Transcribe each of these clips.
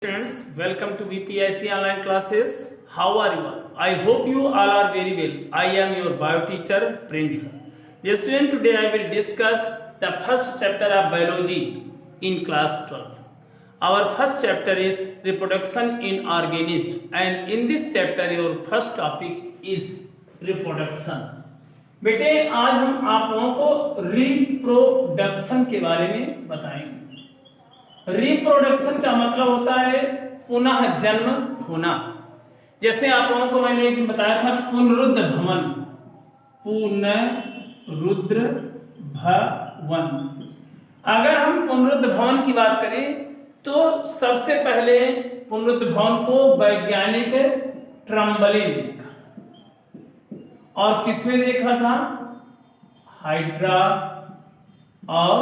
Students, welcome to VPIC online classes. How are you all? I hope you all are very well. I am your bio teacher, Prince. Dear student, today I will discuss the first chapter of biology in class 12. Our first chapter is reproduction in organism, and in this chapter your first topic is reproduction. बेटे आज हम आप लोगों को reproduction के बारे में बताएंगे। रिप्रोडक्शन का मतलब होता है पुनः जन्म होना। जैसे आप लोगों को मैंने एक दिन बताया था पुनरुद्ध भवन, पुनरुद्ध भवन। अगर हम पुनरुद्ध भवन की बात करें तो सबसे पहले पुनरुद्ध भवन को वैज्ञानिक ट्रम्बले ने देखा था। और किसने देखा था? हाइड्रा और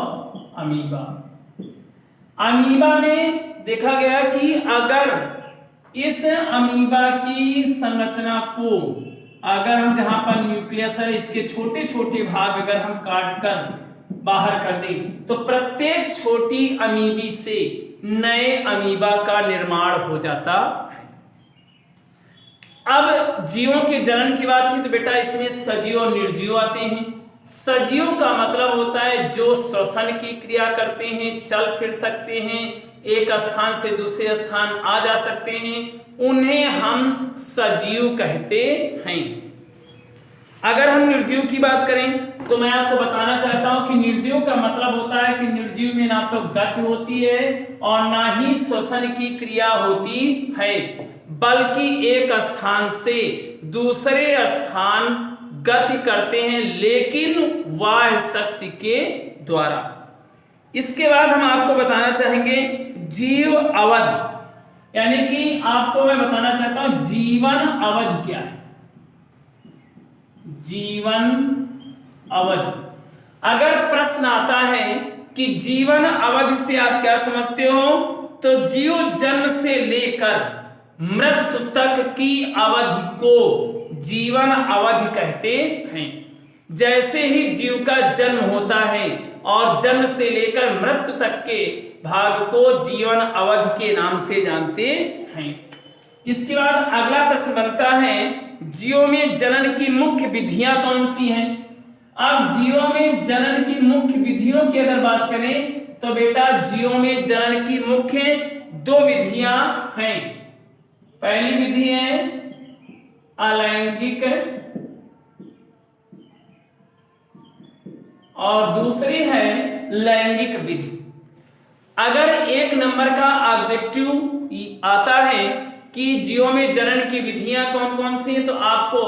अमीबा। अमीबा में देखा गया कि अगर इस अमीबा की संरचना को अगर हम जहां पर न्यूक्लियस है इसके छोटे छोटे भाग अगर हम काट कर बाहर कर दें तो प्रत्येक छोटी अमीबी से नए अमीबा का निर्माण हो जाता है। अब जीवों के जनन की बात की तो बेटा इसमें सजीव और निर्जीव आते हैं। सजीव का मतलब होता है जो श्वसन की क्रिया करते हैं, चल फिर सकते हैं, एक स्थान से दूसरे स्थान आ जा सकते हैं, उन्हें हम सजीव कहते हैं। अगर हम निर्जीव की बात करें तो मैं आपको बताना चाहता हूं कि निर्जीव का मतलब होता है कि निर्जीव में ना तो गति होती है और ना ही श्वसन की क्रिया होती है, बल्कि एक स्थान से दूसरे स्थान गति करते हैं, लेकिन वाह्य शक्ति के द्वारा। इसके बाद हम आपको बताना चाहेंगे जीव अवधि, यानी कि आपको मैं बताना चाहता हूं जीवन अवधि क्या है। जीवन अवधि, अगर प्रश्न आता है कि जीवन अवधि से आप क्या समझते हो, तो जीव जन्म से लेकर मृत्यु तक की अवधि को जीवन अवधि कहते हैं। जैसे ही जीव का जन्म होता है और जन्म से लेकर मृत्यु तक के भाग को जीवन अवधि के नाम से जानते हैं। इसके बाद अगला प्रश्न बनता है जीवों में जनन की मुख्य विधियां कौन सी हैं। अब जीवों में जनन की मुख्य विधियों की अगर बात करें तो बेटा जीवों में जनन की मुख्य दो विधियां हैं। पहली विधि है अलैंगिक और दूसरी है लैंगिक विधि। अगर एक नंबर का ऑब्जेक्टिव आता है कि जीवों में जनन की विधियां कौन कौन सी हैं तो आपको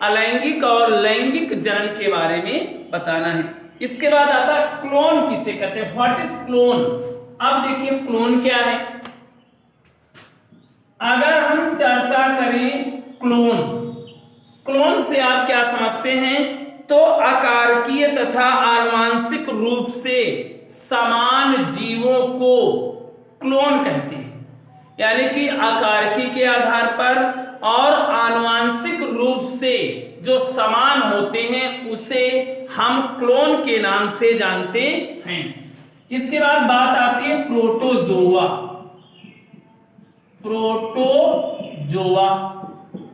अलैंगिक और लैंगिक जनन के बारे में बताना है। इसके बाद आता है क्लोन किसे कहते हैं, व्हाट इज क्लोन। अब देखिए क्लोन क्या है। अगर हम चर्चा करें क्लोन से आप क्या समझते हैं, तो आकारकीय तथा आनुवांशिक रूप से समान जीवों को क्लोन कहते हैं। यानी कि आकारकी के आधार पर और आनुवांशिक रूप से जो समान होते हैं उसे हम क्लोन के नाम से जानते हैं। इसके बाद बात आती है प्रोटोजोआ।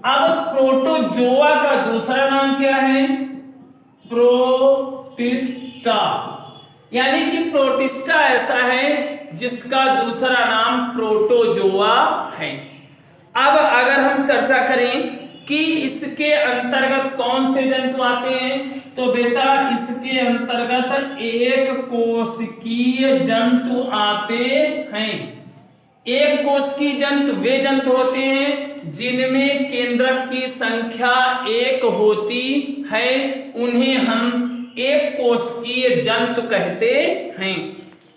अब प्रोटोजोआ का दूसरा नाम क्या है? प्रोटिस्टा। यानी कि प्रोटिस्टा ऐसा है जिसका दूसरा नाम प्रोटोजोआ है। अब अगर हम चर्चा करें कि इसके अंतर्गत कौन से जंतु आते हैं, तो बेटा इसके अंतर्गत एक कोशिकीय जंतु आते हैं। एक कोशिकीय जंतु वे जंतु होते हैं जिनमें केंद्रक की संख्या एक होती है, उन्हें हम एक कोशिकीय जंतु कहते हैं।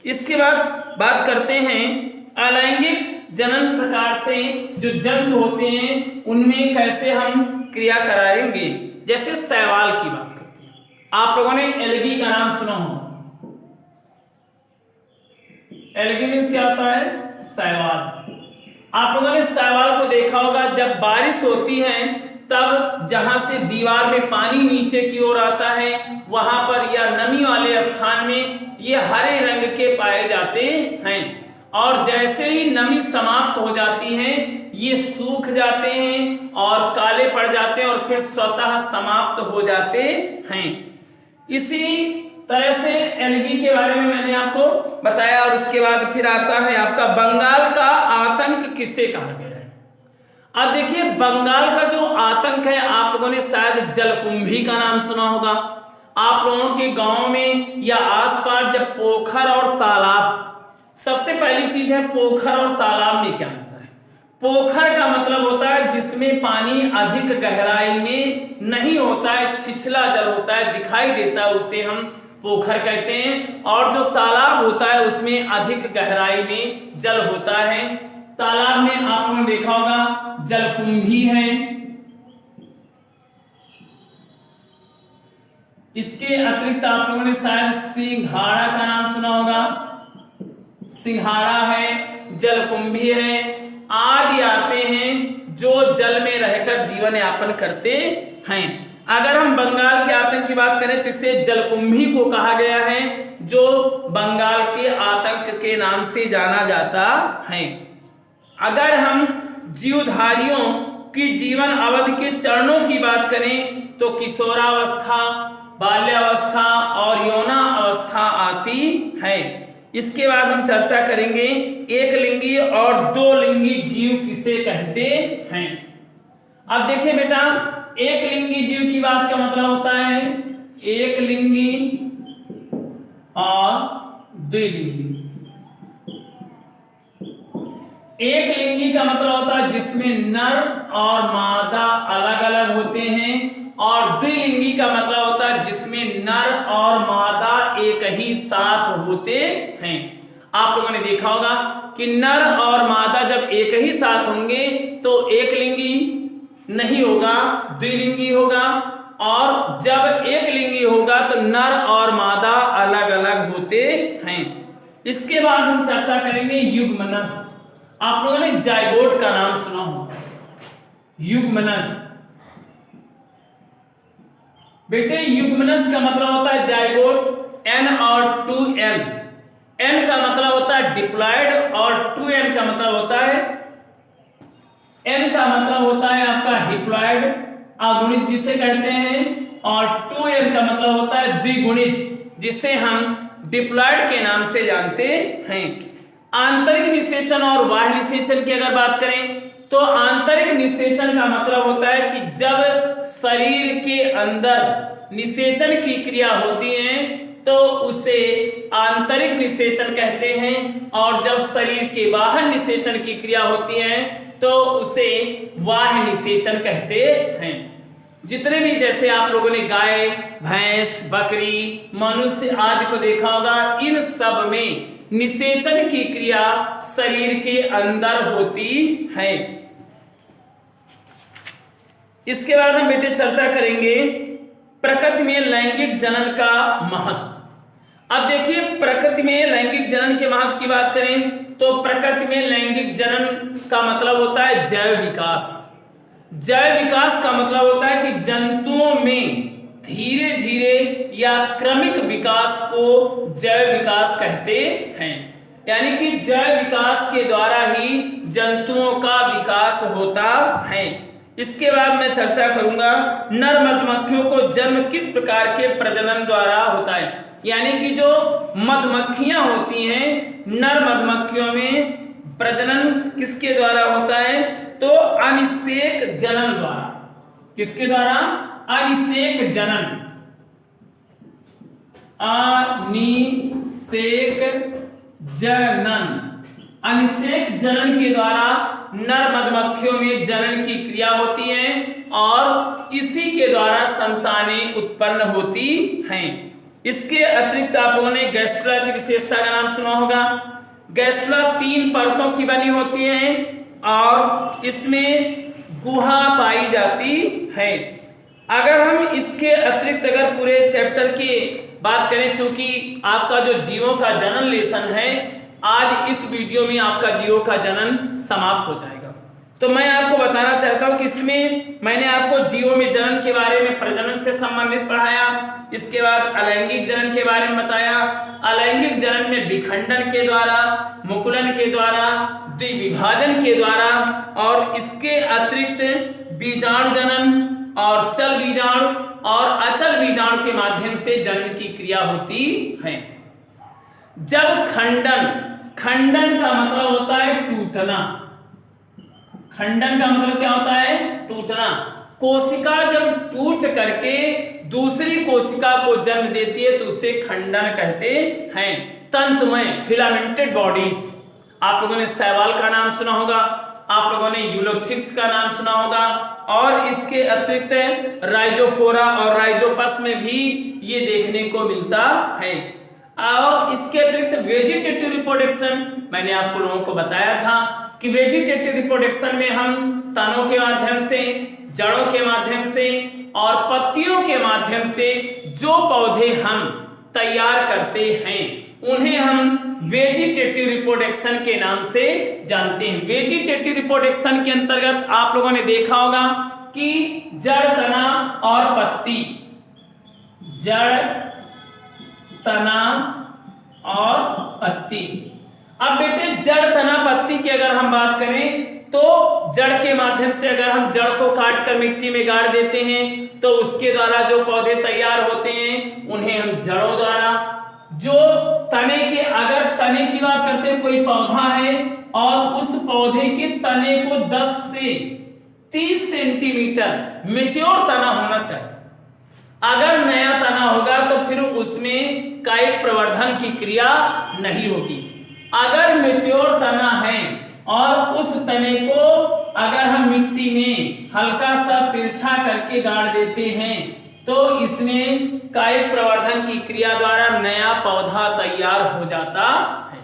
इसके बाद बात करते हैं अलैंगिक जनन प्रकार से जो जंतु होते हैं उनमें कैसे हम क्रिया कराएंगे। जैसे शैवाल की बात करते हैं, आप लोगों ने एल्गी का नाम सुना होगा। एल्गी मीन्स क्या होता है? शैवाल। आप लोगों ने शैवाल को देखा होगा, जब बारिश होती है तब जहां से दीवार में पानी नीचे की ओर आता है वहां पर या नमी वाले स्थान में ये हरे रंग के पाए जाते हैं और जैसे ही नमी समाप्त हो जाती है ये सूख जाते हैं और काले पड़ जाते हैं और फिर स्वतः समाप्त हो जाते हैं। इसी तरह से एल्गी के बारे में मैंने आपको बताया। और उसके बाद फिर आता है आपका बंगाल का आतंक किसे कहा गया है। अब देखिए बंगाल का जो आतंक है, आप लोगों ने शायद जलकुंभी का नाम सुना होगा। आप लोगों के गांव में या आसपास जब पोखर और तालाब, सबसे पहली चीज है पोखर और तालाब में क्या होता है। पोखर का मतलब होता है जिसमें पानी अधिक गहराई में नहीं होता है, छिछला जल होता है, दिखाई देता है, उसे हम पोखर कहते हैं। और जो तालाब होता है उसमें अधिक गहराई में जल होता है। तालाब में आप लोगों ने देखा होगा जलकुंभी है। इसके अतिरिक्त आप लोगों ने शायद सिंघाड़ा का नाम सुना होगा। सिंघाड़ा है, जलकुंभी है, आदि आते हैं जो जल में रहकर जीवन यापन करते हैं। अगर हम बंगाल के आतंक की बात करें तो इसे जलकुंभी को कहा गया है, जो बंगाल के आतंक के नाम से जाना जाता है। अगर हम जीवधारियों की जीवन अवधि के चरणों की बात करें तो किशोरावस्था, बाल्यावस्था और यौना अवस्था आती है। इसके बाद हम चर्चा करेंगे एक लिंगी और दो लिंगी जीव किसे कहते हैं। अब देखिए बेटा, एक लिंगी जीव की बात का मतलब होता है एक लिंगी और द्विलिंगी। एक लिंगी का मतलब होता है जिसमें नर और मादा अलग अलग होते हैं, और द्विलिंगी का मतलब होता है जिसमें नर और मादा एक ही साथ होते हैं। आप लोगों ने देखा होगा कि नर और मादा जब एक ही साथ होंगे तो एक लिंगी नहीं होगा, द्विलिंगी होगा, और जब एक लिंगी होगा तो नर और मादा अलग अलग होते हैं। इसके बाद हम चर्चा करेंगे युग्मनस। आप लोगों ने जाइगोट का नाम सुना होगा, युग्मनस। बेटे युग्मनस का मतलब होता है जाइगोट, एन और 2n। एन का मतलब होता है डिप्लॉयड और 2n का मतलब होता है, n का मतलब होता है आपका हिप्लॉयड, अगुणित जिसे कहते हैं, और 2n का मतलब होता है द्विगुणित, जिसे हम डिप्लॉयड के नाम से जानते हैं। आंतरिक निषेचन और बाह्य निषेचन की अगर बात करें तो आंतरिक निषेचन का मतलब होता है कि जब शरीर के अंदर निषेचन की क्रिया होती है तो उसे आंतरिक निषेचन कहते हैं, और जब शरीर के बाहर निषेचन की क्रिया होती है तो उसे बाह्य निषेचन कहते हैं। जितने भी, जैसे आप लोगों ने गाय, भैंस, बकरी, मनुष्य आदि को देखा होगा, इन सब में निषेचन की क्रिया शरीर के अंदर होती है। इसके बाद हम बेटे चर्चा करेंगे प्रकृति में लैंगिक जनन का महत्व। अब देखिए प्रकृति में लैंगिक जनन के महत्व की बात करें तो प्रकृति में लैंगिक जनन का मतलब होता है जैव विकास। जैव विकास का मतलब होता है कि जंतुओं में धीरे धीरे या क्रमिक विकास को जैव विकास कहते हैं। यानी कि जैव विकास के द्वारा ही जंतुओं का विकास होता है। इसके बाद मैं चर्चा करूंगा नर मधुमक्खियों को जन्म किस प्रकार के प्रजनन द्वारा होता है। यानी कि जो मधुमक्खियां होती हैं, नर मधुमक्खियों में प्रजनन किसके द्वारा होता है तो अनिषेक जनन द्वारा। किसके द्वारा? अनिषेक जनन। अनिषेक जनन, अनिषेक जनन के द्वारा नर मधुमक्खियों में जनन की क्रिया होती है और इसी के द्वारा संतानें उत्पन्न होती हैं। इसके अतिरिक्त आप लोगों ने गैस्ट्रुला की विशेषता का नाम सुना होगा। गैस्ट्रुला 3 परतों की बनी होती है और इसमें गुहा पाई जाती है। अगर हम इसके अतिरिक्त अगर पूरे चैप्टर की बात करें, चूंकि आपका जो जीवों का जनन लेसन है, आज इस वीडियो में आपका जीवों का जनन समाप्त हो जाएगा। तो मैं आपको बताना चाहता हूं कि इसमें मैंने आपको जीवों में जनन के बारे में प्रजनन से संबंधित पढ़ाया, इसके बाद अलैंगिक जनन के बारे में बताया। अलैंगिक जनन में विखंडन के द्वारा, मुकुलन के द्वारा, द्विविभाजन के द्वारा और इसके अतिरिक्त बीजाणु जनन और चल बीजाणु और अचल बीजाणु के माध्यम से जनन की क्रिया होती है। जब खंडन का मतलब होता है टूटना। खंडन का मतलब क्या होता है? टूटना। कोशिका जब टूट करके दूसरी कोशिका को जन्म देती है तो उसे खंडन कहते हैं। तंतुमय फिलामेंटेड बॉडीज, आप लोगों ने शैवाल का नाम सुना होगा, आप लोगों ने यूलोथिक्स का नाम सुना होगा और इसके अतिरिक्त राइजोफोरा और राइजोपस में भी ये देखने को मिलता है। और इसके अतिरिक्त वेजिटेटिव रिप्रोडक्शन, मैंने आपको लोगों को बताया था कि वेजिटेटिव रिप्रोडक्शन में हम तनों के माध्यम से, जड़ों के माध्यम से और पत्तियों के माध्यम से जो पौधे हम तैयार करते हैं उन्हें हम वेजिटेटिव रिप्रोडक्शन के नाम से जानते हैं। वेजिटेटिव रिप्रोडक्शन के अंतर्गत आप लोगों ने देखा होगा कि जड़, तना और पत्ती, जड़, तना और पत्ती। अब बेटे जड़, तना, पत्ती की अगर हम बात करें तो जड़ के माध्यम से अगर हम जड़ को काट कर मिट्टी में गाड़ देते हैं तो उसके द्वारा जो पौधे तैयार होते हैं उन्हें हम जड़ों द्वारा, जो तने के, अगर तने की बात करते हैं, कोई पौधा है और उस पौधे के तने को 10 से 30 सेंटीमीटर मैच्योर तना होना चाहिए। अगर नया तना होगा तो फिर उसमें कायिक प्रवर्धन की क्रिया नहीं होगी। अगर मैच्योर तना है और उस तने को अगर हम मिट्टी में हल्का सा तिरछा करके गाड़ देते हैं तो इसमें कायिक प्रवर्धन की क्रिया द्वारा नया पौधा तैयार हो जाता है।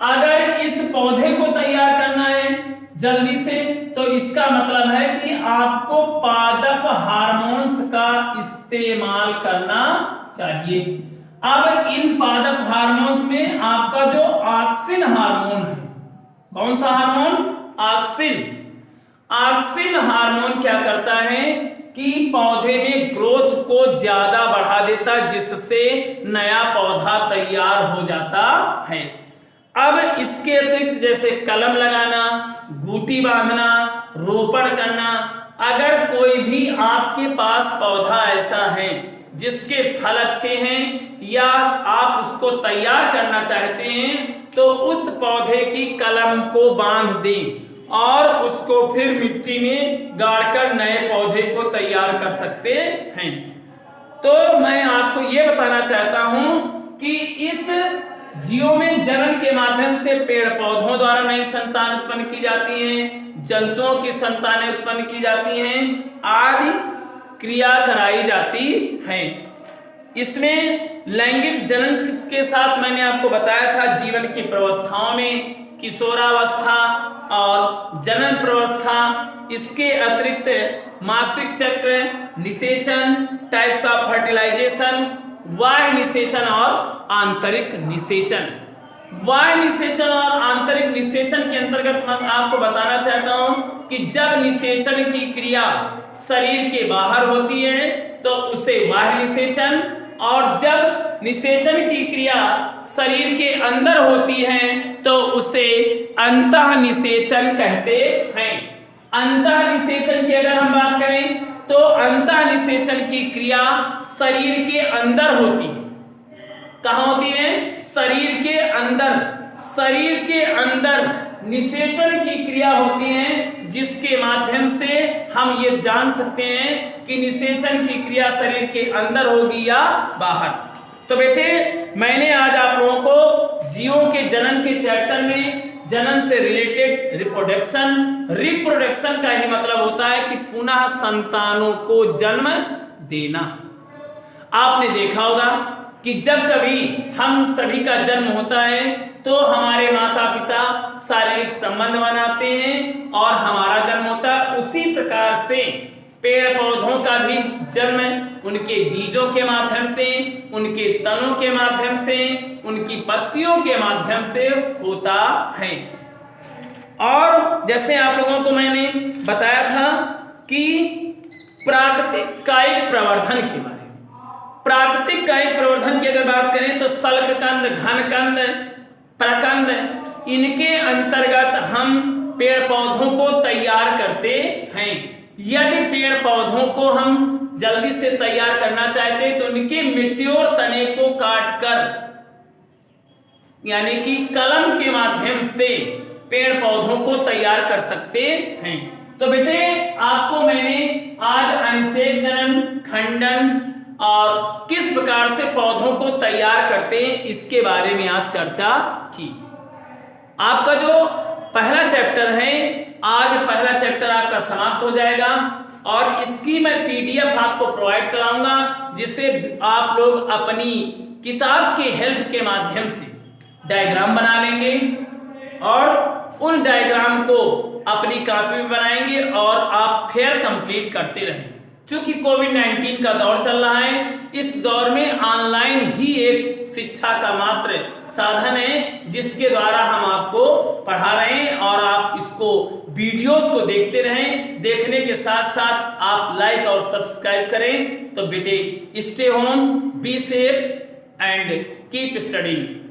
अगर इस पौधे को तैयार करना है जल्दी से तो इसका मतलब है कि आपको पादप हार्मोन्स का इस्तेमाल करना चाहिए। अब इन पादप हार्मोन्स में आपका जो ऑक्सिन हार्मोन है, कौन सा हार्मोन? ऑक्सिन। ऑक्सिन हार्मोन क्या करता है कि पौधे में ग्रोथ को ज्यादा बढ़ा देता है जिससे नया पौधा तैयार हो जाता है। अब इसके अतिरिक्त जैसे कलम लगाना, गूटी बांधना, रोपण करना, अगर कोई भी आपके पास पौधा ऐसा है जिसके फल अच्छे हैं या आप उसको तैयार करना चाहते हैं तो उस पौधे की कलम को बांध दें और उसको फिर मिट्टी में गाड़कर नए पौधे को तैयार कर सकते हैं। तो मैं आपको ये बताना चाहता हूं कि इस जीवों में जनन के माध्यम से पेड़ पौधों द्वारा नई संतान उत्पन्न की जाती हैं, जंतुओं की संतानें उत्पन्न की जाती हैं, आदि क्रिया कराई जाती है। इसमें लैंगिक जनन के साथ मैंने आपको बताया था जीवन की प्रवस्थाओं में किशोरावस्था और जनन प्रवस्था, इसके अतिरिक्त मासिक चक्र, निषेचन, टाइप्स ऑफ फर्टिलाइजेशन, बाह्य निषेचन और आंतरिक निषेचन। बाह्य निषेचन और आंतरिक निषेचन के अंतर्गत मैं आपको बताना चाहता हूं कि जब निषेचन की क्रिया शरीर के बाहर होती है तो उसे बाह्य निषेचन, और जब निषेचन की क्रिया शरीर के अंदर होती है तो उसे अंतः निषेचन कहते हैं। अंतः निषेचन की अगर हम बात करें तो अंतः निषेचन की क्रिया शरीर के अंदर होती है। कहाँ होती है? शरीर के अंदर। शरीर के अंदर निषेचन की क्रिया होती है जिसके माध्यम से हम ये जान सकते हैं कि निषेचन की क्रिया शरीर के अंदर होगी या बाहर। तो बेटे मैंने आज आप लोगों को जीवों के जनन के चैप्टर में जनन से रिलेटेड रिप्रोडक्शन का ही मतलब होता है कि पुनः संतानों को जन्म देना। आपने देखा होगा कि जब कभी हम सभी का जन्म होता है तो हमारे माता पिता शारीरिक संबंध बनाते हैं और हमारा जन्म होता है। उसी प्रकार से पेड़ पौधों का भी जन्म उनके बीजों के माध्यम से, उनके तनों के माध्यम से, उनकी पत्तियों के माध्यम से होता है। और जैसे आप लोगों को मैंने बताया था कि प्राकृतिक कायिक प्रवर्धन के बारे में, प्राकृतिक कायिक प्रवर्धन की अगर बात करें तो सल्ककंद, घनकंद, प्रकंद, इनके अंतर्गत हम पेड़ पौधों को तैयार करते हैं। यदि पेड़ पौधों को हम जल्दी से तैयार करना चाहते हैं तो उनके मैच्योर तने को काटकर यानी कि कलम के माध्यम से पेड़ पौधों को तैयार कर सकते हैं। तो बेटे आपको मैंने आज अनिषेक जनन, खंडन और किस प्रकार से पौधों को तैयार करते हैं इसके बारे में आज चर्चा की। आपका जो पहला चैप्टर है, आज पहला चैप्टर आपका समाप्त हो जाएगा और इसकी मैं पीडीएफ आपको प्रोवाइड कराऊंगा, जिसे आप लोग अपनी किताब के हेल्प के माध्यम से डायग्राम बना लेंगे और उन डायग्राम को अपनी कॉपी में बनाएंगे और आप फेयर कंप्लीट करते रहें। क्योंकि कोविड-19 का दौर चल रहा है, इस दौर में ऑनलाइन ही एक शिक्षा का मात्र साधन है जिसके द्वारा हम आपको पढ़ा रहे हैं और आप इसको वीडियोस को देखते रहें। देखने के साथ साथ आप लाइक और सब्सक्राइब करें। तो बेटे stay home, be safe and keep studying.